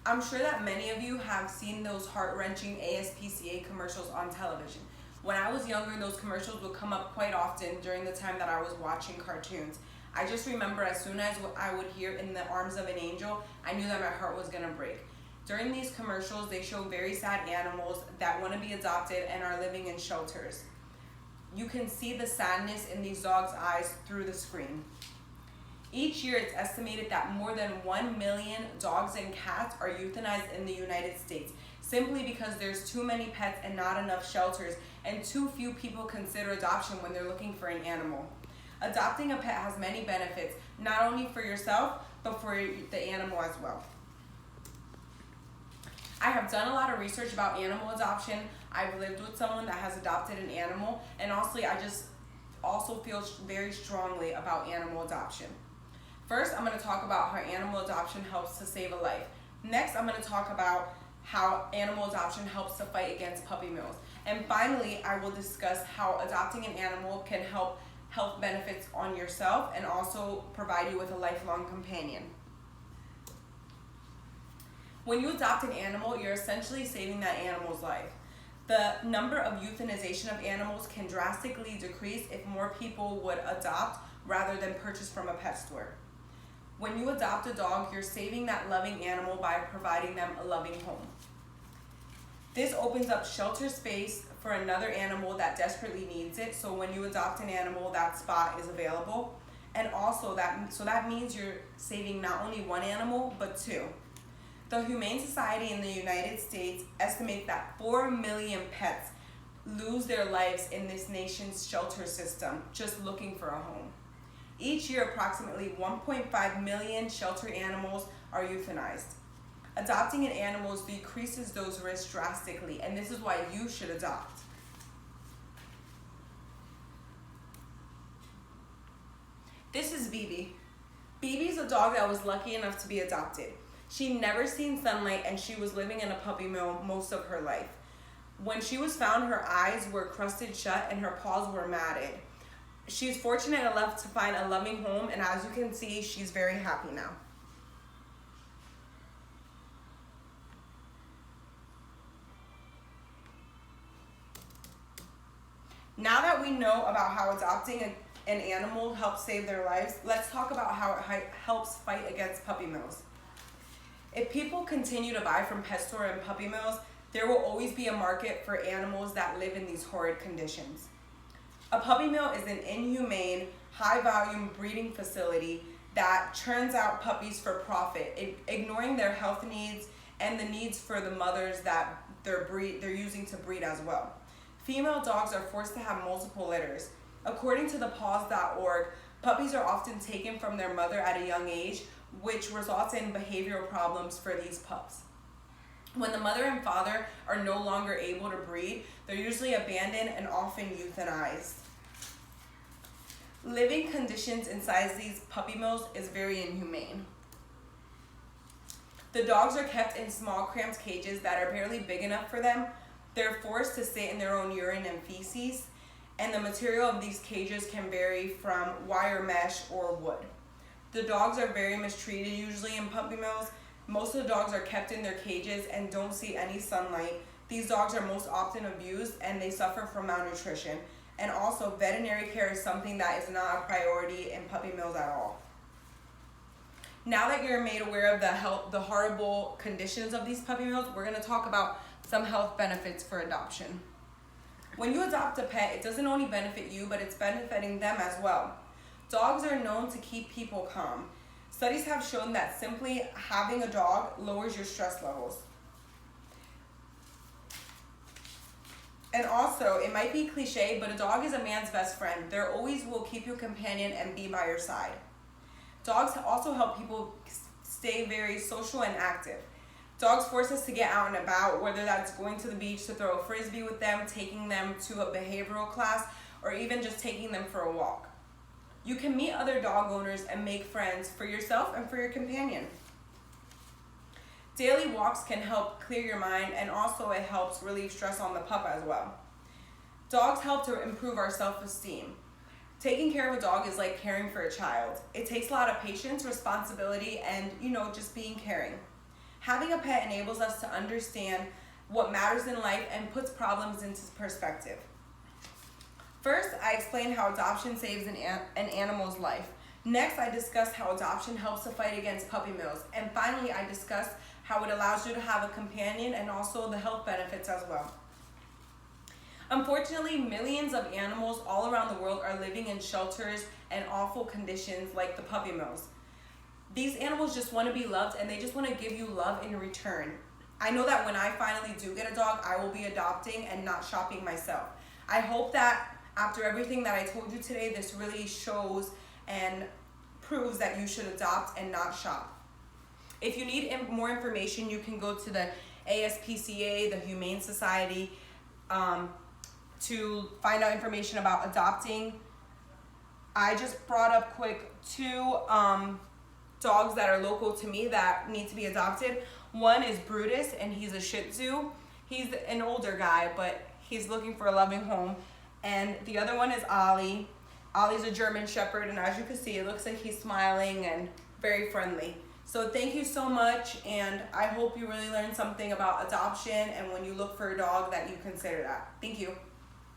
I'm sure that many of you have seen those heart-wrenching ASPCA commercials on television. When I was younger, those commercials would come up quite often during the time that I was watching cartoons. I just remember as soon as I would hear "In the Arms of an Angel," I knew that my heart was gonna break. During these commercials, they show very sad animals that want to be adopted and are living in shelters. You can see the sadness in these dogs' eyes through the screen. Each year, it's estimated that more than 1 million dogs and cats are euthanized in the United States, simply because there's too many pets and not enough shelters, and too few people consider adoption when they're looking for an animal. Adopting a pet has many benefits, not only for yourself, but for the animal as well. I have done a lot of research about animal adoption. I've lived with someone that has adopted an animal, and honestly, I just also feel very strongly about animal adoption. First, I'm going to talk about how animal adoption helps to save a life. Next, I'm going to talk about how animal adoption helps to fight against puppy mills. And finally, I will discuss how adopting an animal can help health benefits on yourself and also provide you with a lifelong companion. When you adopt an animal, you're essentially saving that animal's life. The number of euthanization of animals can drastically decrease if more people would adopt rather than purchase from a pet store. When you adopt a dog, you're saving that loving animal by providing them a loving home. This opens up shelter space for another animal that desperately needs it. So when you adopt an animal, that spot is available. And also that means you're saving not only one animal, but two. The Humane Society in the United States estimates that 4 million pets lose their lives in this nation's shelter system just looking for a home. Each year, approximately 1.5 million shelter animals are euthanized. Adopting an animal decreases those risks drastically, and this is why you should adopt. This is Bibi. Bibi's a dog that was lucky enough to be adopted. She'd never seen sunlight, and she was living in a puppy mill most of her life. When she was found, her eyes were crusted shut and her paws were matted. She's fortunate enough to find a loving home, and as you can see, she's very happy now. Now that we know about how adopting an animal helps save their lives, let's talk about how it helps fight against puppy mills. If people continue to buy from pet store and puppy mills, there will always be a market for animals that live in these horrid conditions. A puppy mill is an inhumane, high-volume breeding facility that churns out puppies for profit, ignoring their health needs and the needs for the mothers that they're using to breed as well. Female dogs are forced to have multiple litters. According to the paws.org, puppies are often taken from their mother at a young age, which results in behavioral problems for these pups. When the mother and father are no longer able to breed, they're usually abandoned and often euthanized. Living conditions inside these puppy mills is very inhumane. The dogs are kept in small cramped cages that are barely big enough for them. They're forced to sit in their own urine and feces, and the material of these cages can vary from wire mesh or wood. The dogs are very mistreated usually in puppy mills. Most of the dogs are kept in their cages and don't see any sunlight. These dogs are most often abused and they suffer from malnutrition. And also, veterinary care is something that is not a priority in puppy mills at all. Now that you're made aware of the horrible conditions of these puppy mills, we're going to talk about some health benefits for adoption. When you adopt a pet, it doesn't only benefit you, but it's benefiting them as well. Dogs are known to keep people calm. Studies have shown that simply having a dog lowers your stress levels. And also, it might be cliche, but a dog is a man's best friend. They always will keep you a companion and be by your side. Dogs also help people stay very social and active. Dogs force us to get out and about, whether that's going to the beach to throw a frisbee with them, taking them to a behavioral class, or even just taking them for a walk. You can meet other dog owners and make friends for yourself and for your companion. Daily walks can help clear your mind, and also it helps relieve stress on the pup as well. Dogs help to improve our self-esteem. Taking care of a dog is like caring for a child. It takes a lot of patience, responsibility, and just being caring. Having a pet enables us to understand what matters in life and puts problems into perspective. First, I explain how adoption saves an animal's life. Next, I discuss how adoption helps to fight against puppy mills. And finally, I discuss how it allows you to have a companion and also the health benefits as well. Unfortunately, millions of animals all around the world are living in shelters and awful conditions like the puppy mills. These animals just want to be loved and they just want to give you love in return. I know that when I finally do get a dog, I will be adopting and not shopping myself. I hope that after everything that I told you today, this really shows and proves that you should adopt and not shop. If you need more information, you can go to the ASPCA, the Humane Society, to find out information about adopting. I just brought up quick 2 dogs that are local to me that need to be adopted. One is Brutus, and he's a Shih Tzu. He's an older guy, but he's looking for a loving home. And the other one is Ollie. Ollie's a German Shepherd, and as you can see, it looks like he's smiling and very friendly. So thank you so much, and I hope you really learned something about adoption, and when you look for a dog that you consider that. Thank you.